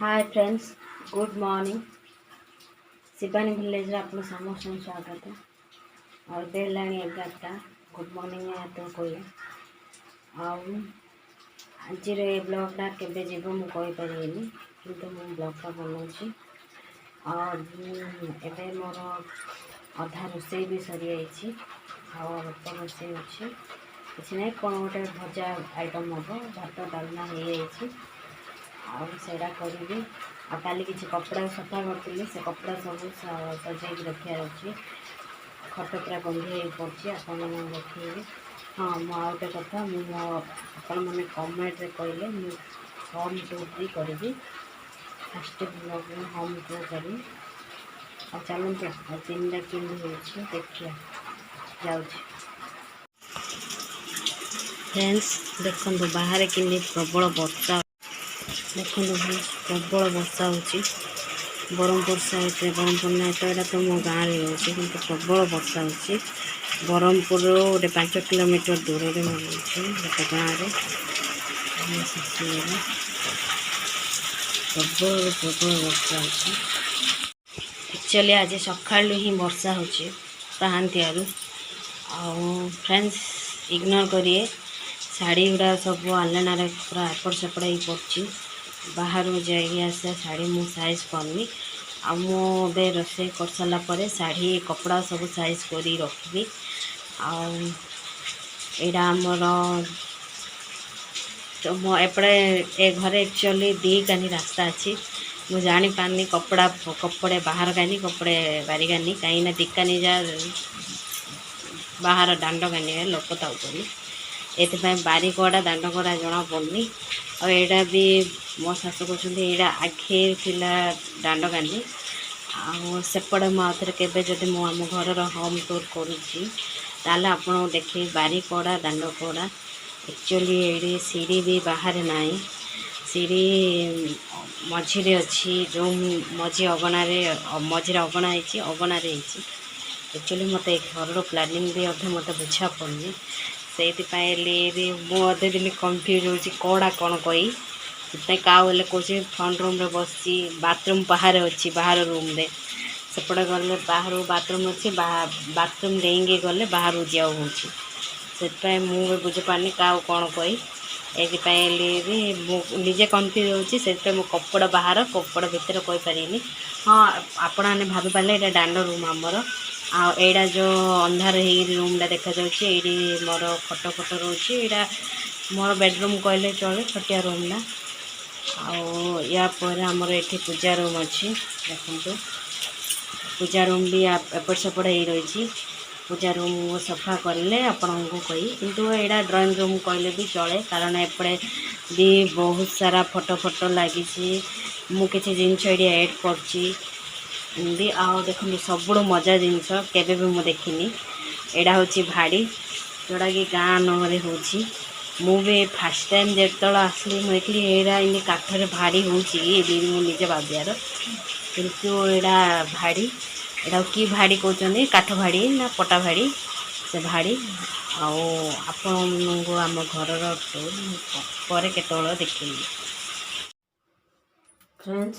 Hi friends, good morning. Shivani village रे आपन समस्त स्वागत है। और बेलाणी 11टा गुड मॉर्निंग तो कहे आज ब्लॉगटा केबे जीव मु कहि परिनी किंतु मु ब्लॉगटा बनाउछि। और एबे मोर अधा रोषे भी सरी जाइछि और अल्प रोषे अच्छी किसी ना कौन गोटे भजा आइटम हम भात डालना हो जाइछि और सेटा करी आ काली किसी कपड़ा सफा करी से कपड़ा सब सजाई रखा अच्छी खट पूरा गंधे पड़ी आपण देखिए। हाँ मुझे कथा मैंने कमेंट कहले मुझे होम टूर भी करी फास्ट ब्लॉग में होम टूर करी चलते तीन टा कि देखिए जाऊँ। फ्रेंड्स देखो बाहर कि प्रबल वर्षा देखो प्रबल वर्षा हो ब्रह्मपुर साइड ब्रह्मपुर ना तो यहाँ तो मो गाँव में रोचे कि प्रबल वर्षा हो ब्रह्मपुर गोटे 5 किलोमीटर दूर में रोचे गोटे गाँव में प्रबल प्रबल वर्षा हो। एक्चुअली आज सका ही वर्षा हो पाहांतियारू फ्रेंड्स इग्नोर करिए शाढ़ी गुड़ा सब आलना पूरा एपट सेपट हो पड़ी बाहर जाइए आसे शाढ़ी मु साइज करनी आ मुझे रोषे कर सारापर शाढ़ी कपड़ा सब साइज कर रखी आईटा आमर एपटे ए घर एक्चुअली दी कानी रास्ता अच्छी मु जानी पानी कपड़ा कपड़े बाहर गानी कपड़े बारी गानी कहीं दिकानी जा बाहर दांड गानी लोक ताऊँ ये बारिकड़ा दांडकड़ा जना पड़नी और यहाँ भी मो शाशु कहते यहाँ आगे थिला दांड गानी आसेपटे मुझे केवे जदि मो घर होम टूर करुँची ताले आपन देखे बारिकड़ा दांडकड़ा एक्चुअली ये सीढ़ी भी बाहर ना सीढ़ी मझीरे अच्छी जो मझी अगणारे मझीरे अगणा अगणारे एक्चुअली मत घर प्लानिंग भी अधे मत बुझा पड़नी से मुझे दिन कन्फ्यूज हो कौड़ा कौन कही से काले कौन फ्रंट रूम रे बस बाथरूम बाहर अच्छी बाहर रूम रे सेपटे गले बाहर बाथरूम अच्छी बाथरूम डेंगे गले बाहर जाऊ हो मुझे बुझीपारनी क्या कौन कही ये निजे कन्फ्यूज होती मो कपड़ा बाहर कपड़ा भितर कहीपरि। हाँ आपण मैंने भाभी पारे यहाँ दांड रूम आमर आईटा जो अंधार हो रूमटा देखा ये मोर खट फट रोचे यहाँ मोर बेडरूम कहले चले छटिया रूमटा आपर आमर ये पूजा रूम अच्छी देखो पूजा रूम भी एपट सेपट हो रही पूजा रूम सफा कले आपण को कही किंतु यहाँ ड्राइंग रूम कहले भी चले कारण एपटे भी बहुत सारा फोटो फोटो लगी मुझे जिनस ये एड कर देखो सब मजा जिनस केवे भी मुझे देखनी यहाँ हूँ भाड़ी जोड़ा कि गाँ नहरे होभी फास्ट टाइम जो आसली मुझे देखली यहाँ काठर भाड़ी होजे भाबार किंतु यहाँ भाड़ी यहाँ कि भाड़ी कहते काठ भाड़ी ना पटा भाड़ी से भाड़ी आपको आम घर पर केतल देखी। फ्रेंड्स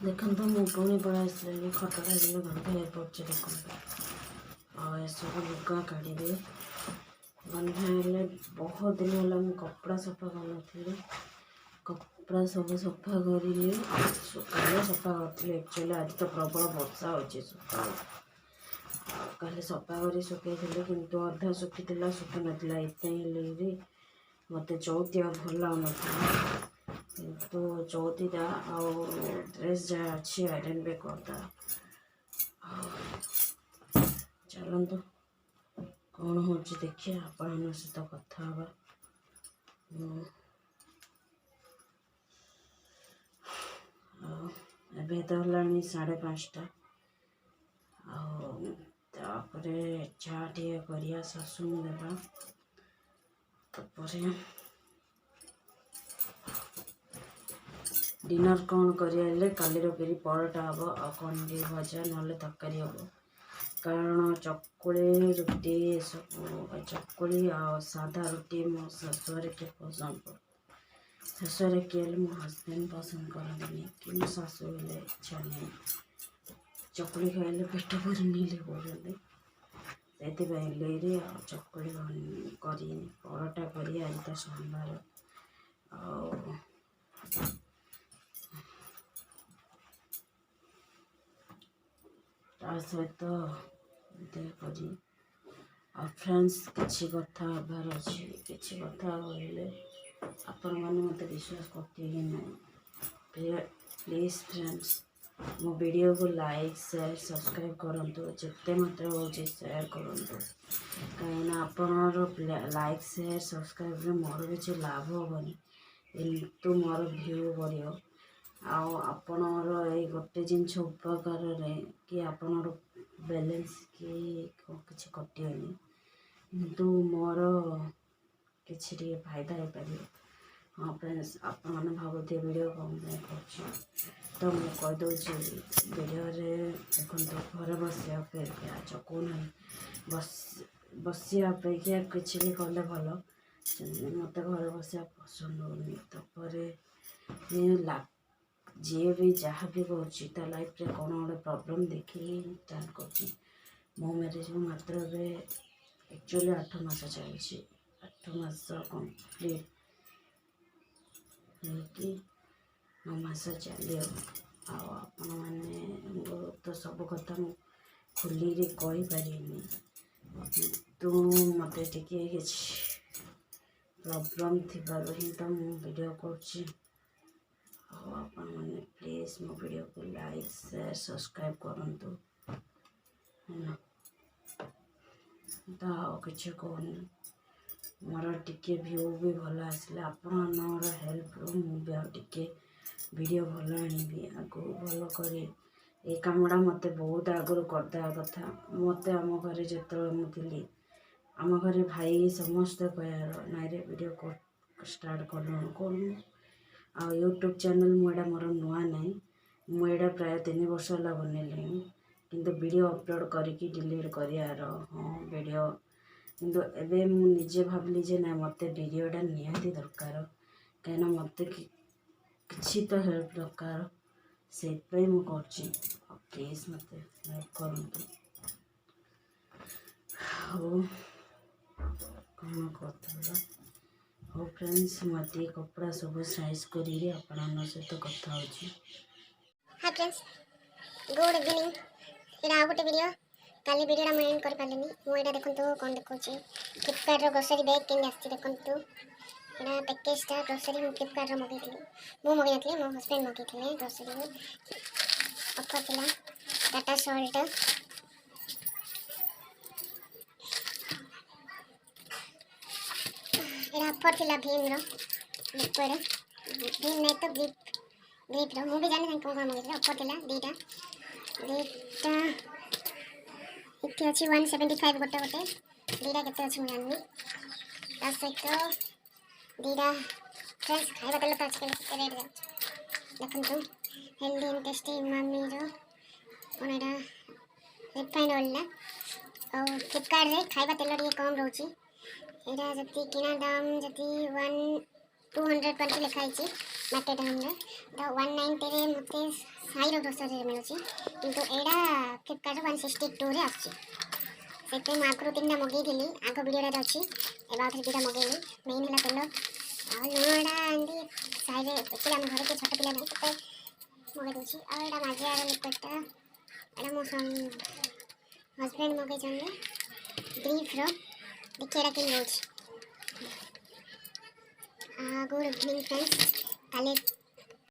देखो मु पुणी पड़ा खटटा दिन गंधे पड़े देखो सब लुगा काढ़े गंधे बहुत दिन है कपड़ा सफा कर कपड़ा सब सफा करें सकाल सफा करी एक्चुअली आज तो प्रबल वर्षा हो काले सफा कर सुखई किंतु अधा सुखी सुखी नाला इतने मत चौथी भल ना किंतु चौथीटा ड्रेस जहाँ अच्छी आयरन भी करदा चलतु कौन हो देखिए आपण सहित कथा एबे तो है 5:30 आपर चाह टे करिया शाशु देवा तापर डिनर कौन करें कालीर फिर परोटा हम आ कौन टे भजा ना तरकारी हम कारण चकुली रुटी सब चकुली आ साधा रुटी मो शाशुआर के पसंद ଶେଷରେ କିଏ ମୋ ହଜବେଣ୍ଡ ପସନ୍ଦ କରନ୍ତିନି କି ମୋ ଶାଶୁ ହେଲେ ଇଚ୍ଛା ନାହିଁ, ଚକୁଳି ଖାଇଲେ ପେଟ ପୁରିନି ହେଲେ କହୁଛନ୍ତି। ସେଥିପାଇଁ ଲେରି ଆଉ ଚକୁଳି କରିନି, ପରଟା କରି ଆଜି ତ ସୋମବାର ଆଉ ତା ସହିତ କରି ଆଉ ଫ୍ରେଣ୍ଡସ୍ କିଛି କଥା ହେବାର ଅଛି। କିଛି କଥା କହିଲେ ଆପଣମାନେ ମୋତେ ବିଶ୍ୱାସ କରିବେ କି ନାହିଁ। ପ୍ଲିଜ୍ ଫ୍ରେଣ୍ଡସ୍ ମୋ ଭିଡ଼ିଓକୁ ଲାଇକ୍ ସେୟାର ସବସ୍କ୍ରାଇବ୍ କରନ୍ତୁ, ଯେତେ ମାତ୍ରା ହେଉଛି ସେୟାର କରନ୍ତୁ। କାହିଁକିନା ଆପଣଙ୍କର ଲାଇକ୍ ସେୟାର ସବସ୍କ୍ରାଇବ୍ରେ ମୋର କିଛି ଲାଭ ହେବନି, କିନ୍ତୁ ମୋର ଭ୍ୟୁ ବଢ଼ିବ। ଆଉ ଆପଣଙ୍କର ଏଇ ଗୋଟେ ଜିନିଷ ଉପକାରରେ କି ଆପଣଙ୍କର ବାଲାନ୍ସ କି କିଛି କଟିବନି, କିନ୍ତୁ ମୋର କିଛି ଟିକେ ଫାଇଦା ହେଇପାରିବ। ହଁ ଫ୍ରେଣ୍ଡସ୍, ଆପଣମାନେ ଭାବୁଥିବେ ଭିଡ଼ିଓ କ'ଣ ପାଇଁ କରୁଛି, ତ ମୁଁ କହିଦେଉଛି ଭିଡ଼ିଓରେ ଦେଖନ୍ତୁ ଘରେ ବସିବା ଅପେକ୍ଷା ଚକଉନାହିଁ, ବସିବା ଅପେକ୍ଷା କିଛି ବି କଲେ ଭଲ। ମୋତେ ଘରେ ବସିବା ପସନ୍ଦ ହେଉନି, ତାପରେ ଯିଏ ବି ଯାହା ବି କରୁଛି ତା ଲାଇଫ୍ରେ କ'ଣ ଗୋଟେ ପ୍ରୋବ୍ଲେମ୍ ଦେଖିକି ଷ୍ଟାର୍ଟ କରୁଛି। ମୋ ମ୍ୟାରେଜକୁ ମାତ୍ର ଏବେ ଆକ୍ଚୁଆଲି 8 ମାସ ଚାଲିଛି, 8 ମାସ କମ୍ପ୍ଲିଟ୍ ହେଇକି 9 ମାସ ଚାଲିବ। ଆଉ ଆପଣମାନେ ତ ସବୁ କଥା ମୁଁ ଖୋଲିରେ କହିପାରିବିନି, କିନ୍ତୁ ମୋତେ ଟିକେ କିଛି ପ୍ରୋବ୍ଲେମ୍ ଥିବାରୁ ହିଁ ତ ମୁଁ ଭିଡ଼ିଓ କରୁଛି। ଆଉ ଆପଣମାନେ ପ୍ଲିଜ୍ ମୋ ଭିଡ଼ିଓକୁ ଲାଇକ୍ ସେୟାର ସବସ୍କ୍ରାଇବ୍ କରନ୍ତୁ ହେଲା। ତ ଆଉ କିଛି କହୁନି, ମୋର ଟିକେ ଭ୍ୟୁ ବି ଭଲ ଆସିଲେ ଆପଣଙ୍କର ହେଲ୍ପରୁ ମୁଁ ବି ଆଉ ଟିକେ ଭିଡ଼ିଓ ଭଲ ଆଣିବି, ଆଗକୁ ଭଲ କରି। ଏ କାମଟା ମୋତେ ବହୁତ ଆଗରୁ କରିଦେବା କଥା। ମୋତେ ଆମ ଘରେ ଯେତେବେଳେ ମୁଁ ଥିଲି, ଆମ ଘରେ ଭାଇ ସମସ୍ତେ କହିବାର ନାଇଁରେ ଭିଡ଼ିଓ ଷ୍ଟାର୍ଟ କରୁନୁ। ଆଉ ୟୁଟ୍ୟୁବ୍ ଚ୍ୟାନେଲ୍ ମୁଁ ଏଇଟା ମୋର ନୂଆ ନାହିଁ, ମୁଁ ଏଇଟା ପ୍ରାୟ 3 ବର୍ଷ ହେଲା ବନେଇଲିଣି। କିନ୍ତୁ ଭିଡ଼ିଓ ଅପଲୋଡ଼ କରିକି ଡିଲିଟ୍ କରିବାର ଭିଡ଼ିଓ, କିନ୍ତୁ ଏବେ ମୁଁ ନିଜେ ଭାବିଲି ଯେ ନାଇଁ ମୋତେ ଭିଡ଼ିଓଟା ନିହାତି ଦରକାର, କାହିଁକିନା ମୋତେ କିଛି ତ ହେଲ୍ପ ଦରକାର, ସେଇଥିପାଇଁ ମୁଁ କରୁଛି। ଆଉ ପ୍ଲିଜ୍ ମୋତେ ହେଲ୍ପ କରନ୍ତୁ। ହଉ କ'ଣ କରୁଥିଲ? ହଉ ଫ୍ରେଣ୍ଡସ୍, ମୁଁ ଏତିକି କପଡ଼ା ସବୁ ସାଇଜ୍ କରିକି ଆପଣଙ୍କ ସହିତ କଥା ହେଉଛି। High friends, good evening. ଏଇଟା ଆଉ ଗୋଟେ ଭିଡ଼ିଓ। କାଲି ଭିଡ଼ିଓଟା ମୁଁ ଏଣ୍ଡ କରିପାରିଲିନି। ମୁଁ ଏଇଟା ଦେଖନ୍ତୁ କ'ଣ ଦେଖାଉଛି, ଫ୍ଲିପକାର୍ଟର ଗ୍ରୋସରୀ ବ୍ୟାଗ୍ କେମିତି ଆସିଛି ଦେଖନ୍ତୁ। ଏଇଟା ପ୍ୟାକେଜଟା ଗ୍ରୋସରୀ ମୁଁ ଫ୍ଲିପକାର୍ଟର ମଗାଇଥିଲି। ମୁଁ ମଗାଇନଥିଲି, ମୋ ହଜବେଣ୍ଡ ମଗାଇଥିଲେ ଗ୍ରୋସରୀରୁ। ଅଫର୍ ଥିଲା ଟାଟା ସଲ୍ଟ। ଏଇଟା ଅଫର୍ ଥିଲା ଭୀମର ଲିକ୍ୱିଡ଼, ଭୀମ ନାହିଁ ତ ଗ୍ରିପ୍ର, ମୁଁ ବି ଜାଣିନି କ'ଣ ମଗାଇଥିଲି। ଅଫର୍ ଥିଲା ଦୁଇଟା ଏଠି ଅଛି 175 ଗୋଟେ, ଦୁଇଟା କେତେ ଅଛି ମୁଁ ଜାଣିନି। ତା ସହିତ ଦୁଇଟା ଫ୍ରେଣ୍ଡସ୍ ଖାଇବା ତେଲ ତ ଆଜିକାଲି କେତେ ରେଟ୍ ଯାଉଛି ଦେଖନ୍ତୁ। ହେଲ୍ଦି ଆଣ୍ଡ ଟେଷ୍ଟି ମାମିର କ'ଣ ଏଇଟା ରିଫାଇଣ୍ଡ ଅଏଲ୍ଟା। ଆଉ ଫ୍ଲିପକାର୍ଟରେ ଖାଇବା ତେଲ ଟିକେ କମ୍ ରହୁଛି। ଏଇଟା ଯଦି କିଣା ଦାମ ଯଦି 220 ଲେଖା ହେଇଛି ମାର୍କେଟ ହୋମ୍ରେ, ତ 190ରେ ମୋତେ ସାଇର ଗ୍ରୋସରୀରେ ମିଳୁଛି, କିନ୍ତୁ ଏଇଟା ଫ୍ଲିପକାର୍ଟରେ 162ରେ ଆସୁଛି। ସେଥିପାଇଁ ମୁଁ ଆଗରୁ 3ଟା ମଗାଇଥିଲି, ଆଗ ଭିଡ଼ିଓଟାରେ ଅଛି। ଏବେ ଆଉ 2ଟା ମଗାଇଲି। ମେନ୍ ହେଲା ତେଲ ଆଉ ଲୁଣଟା ଏମିତି ସାଇରେ ଆକ୍ଚୁଆଲି ଆମ ଘରେ କିଏ ଛୋଟ ପିଲା ନାହିଁ, ସେଥିପାଇଁ ମଗାଇ ଦେଉଛି। ଆଉ ଏଇଟା ମାଜିଆର ଲିକ୍ୱିଡ଼ଟା, ଏଇଟା ମୋ ହଜବେଣ୍ଡ ମଗାଇଛନ୍ତି ଗ୍ରିପ୍ର। ଦେଖିବା ଏଇଟା କେମିତି ରହୁଛି। ଗୁଡ୍ ଇଭିନିଂ ଫ୍ରେଣ୍ଡସ୍, କାଲି